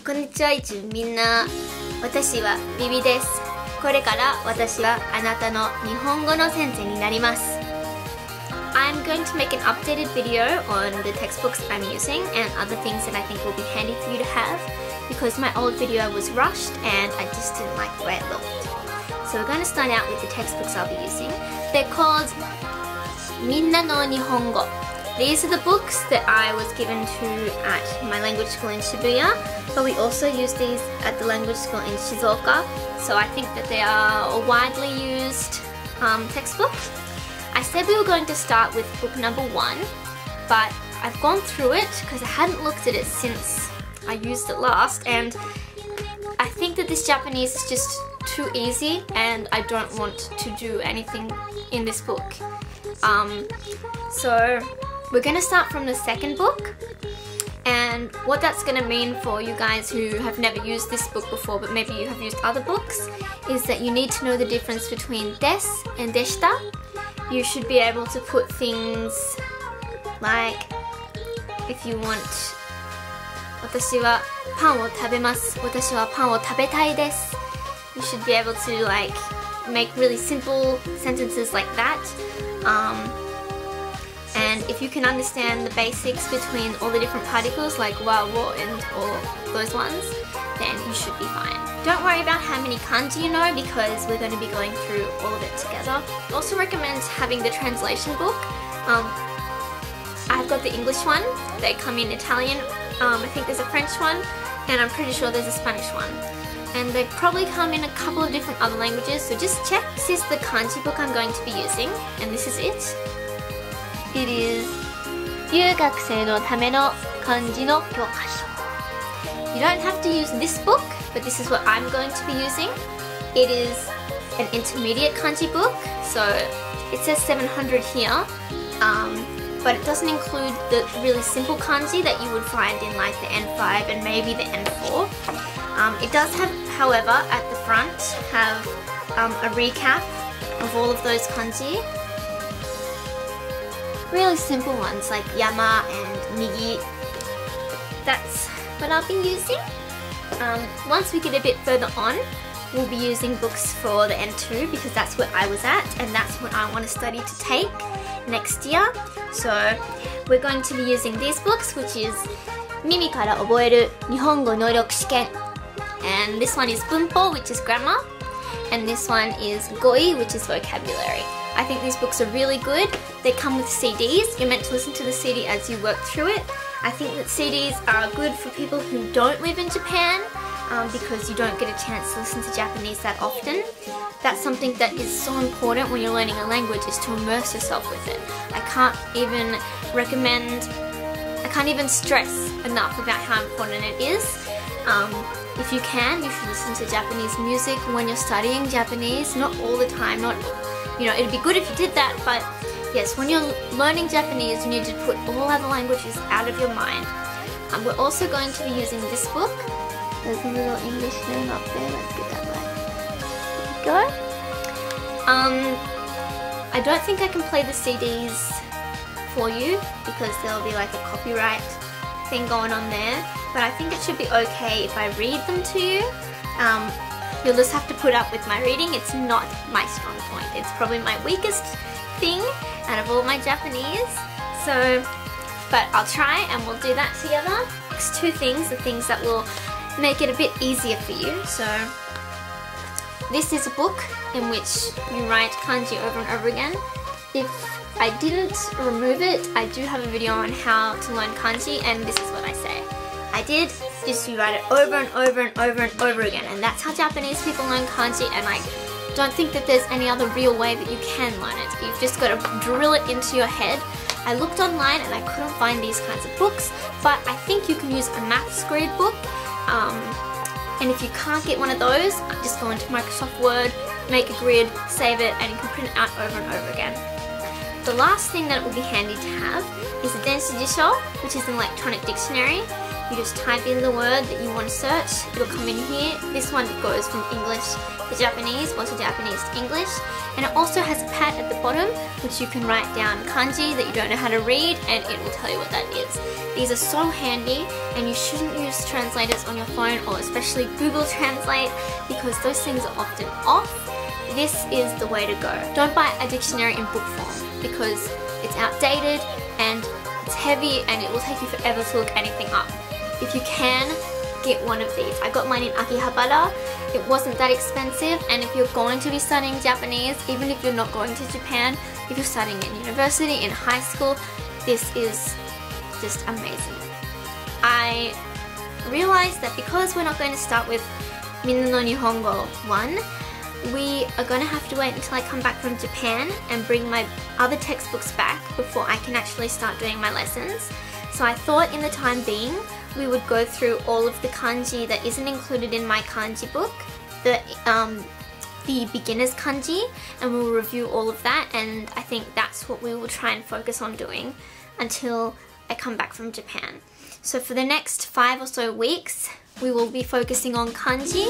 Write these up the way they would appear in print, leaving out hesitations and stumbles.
こんにちは、みんな。私はビビです。これから私はあなたの日本語の先生になります。I'm going to make an updated video on the textbooks I'm using and other things that I think will be handy for you to have because my old video was rushed and I just didn't like the way it looked. So we're going to start out with the textbooks I'll be using. They're called みんなの日本語. These are the books that I was given to at my language school in Shibuya, but we also use these at the language school in Shizuoka, so I think that they are a widely used textbook. I said we were going to start with book number 1, but I've gone through it because I hadn't looked at it since I used it last, and I think that this Japanese is just too easy and I don't want to do anything in this book. So we're going to start from the second book, and what that's going to mean for you guys who have never used this book before but maybe you have used other books is that you need to know the difference between des and deshita. You should be able to put things like, if you want 私はパンを食べます。私はパンを食べたいです。You should be able to like make really simple sentences like that. And if you can understand the basics between all the different particles like wa, wo, and all those ones, then you should be fine. Don't worry about how many kanji you know because we're going to be going through all of it together. I also recommend having the translation book. I've got the English one. They come in Italian. I think there's a French one, and I'm pretty sure there's a Spanish one. And they probably come in a couple of different other languages, so just check. This is the kanji book I'm going to be using, and this is it. It is 留学生のための漢字の教科書. You don't have to use this book, but this is what I'm going to be using. It is an intermediate kanji book, so it says 700 here, but it doesn't include the really simple kanji that you would find in like the N5 and maybe the N4. It does have, however, at the front have a recap of all of those kanji. Really simple ones like yama and migi. That's what I'll be using. Once we get a bit further on, we'll be using books for the N2 because that's where I was at and that's what I want to study to take next year. So we're going to be using these books, which is 耳から覚える日本語能力試験. And this one is bunpo, which is grammar. And this one is goi, which is vocabulary. I think these books are really good. They come with CDs. You're meant to listen to the CD as you work through it. I think that CDs are good for people who don't live in Japan because you don't get a chance to listen to Japanese that often. That's something that is so important when you're learning a language, is to immerse yourself with it. I can't even stress enough about how important it is. If you can, you should listen to Japanese music when you're studying Japanese. Not all the time, it'd be good if you did that, but yes, when you're learning Japanese, you need to put all other languages out of your mind. We're also going to be using this book. There's a little English name up there. Let's get that right. There we go. I don't think I can play the CDs for you because there'll be like a copyright thing going on there, but I think it should be okay if I read them to you. You'll just have to put up with my reading. It's not my strong point. It's probably my weakest thing out of all my Japanese. So, but I'll try and we'll do that together. Next two things are things that will make it a bit easier for you. So, this is a book in which you write kanji over and over again. If I didn't remove it, I do have a video on how to learn kanji, and this is what I say. I did is you write it over and over and over and over again, and that's how Japanese people learn kanji, and I don't think that there's any other real way that you can learn it. You've just got to drill it into your head. I looked online and I couldn't find these kinds of books, but I think you can use a maths grid book, and if you can't get one of those, just go into Microsoft Word, make a grid, save it, and you can print it out over and over again. The last thing that it will be handy to have is a denshi jisho, which is an electronic dictionary. You just type in the word that you want to search, it'll come in here. This one goes from English to Japanese or to Japanese to English. And it also has a pad at the bottom which you can write down kanji that you don't know how to read, and it will tell you what that is. These are so handy, and you shouldn't use translators on your phone, or especially Google Translate, because those things are often off. This is the way to go. Don't buy a dictionary in book form because it's outdated and it's heavy and it will take you forever to look anything up. If you can, get one of these. I got mine in Akihabara. It wasn't that expensive, and if you're going to be studying Japanese, even if you're not going to Japan, if you're studying in university, in high school, this is just amazing. I realized that because we're not going to start with Minna No Nihongo 1, we are going to have to wait until I come back from Japan and bring my other textbooks back before I can actually start doing my lessons. So I thought in the time being, we would go through all of the kanji that isn't included in my kanji book, the beginner's kanji, and we'll review all of that, and I think that's what we will try and focus on doing until I come back from Japan. So for the next 5 or so weeks, we will be focusing on kanji,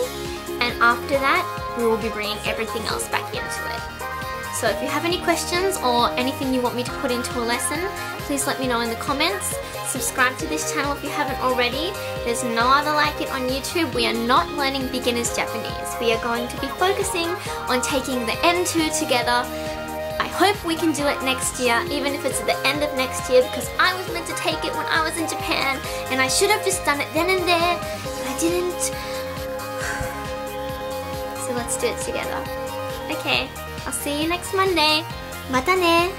and after that, we will be bringing everything else back into it. So if you have any questions or anything you want me to put into a lesson, please let me know in the comments. Subscribe to this channel if you haven't already. There's no other like it on YouTube. We are not learning beginner's Japanese. We are going to be focusing on taking the N2 together. I hope we can do it next year, even if it's at the end of next year, because I was meant to take it when I was in Japan, and I should have just done it then and there, but I didn't. So let's do it together. Okay, I'll see you next Monday. Mata ne!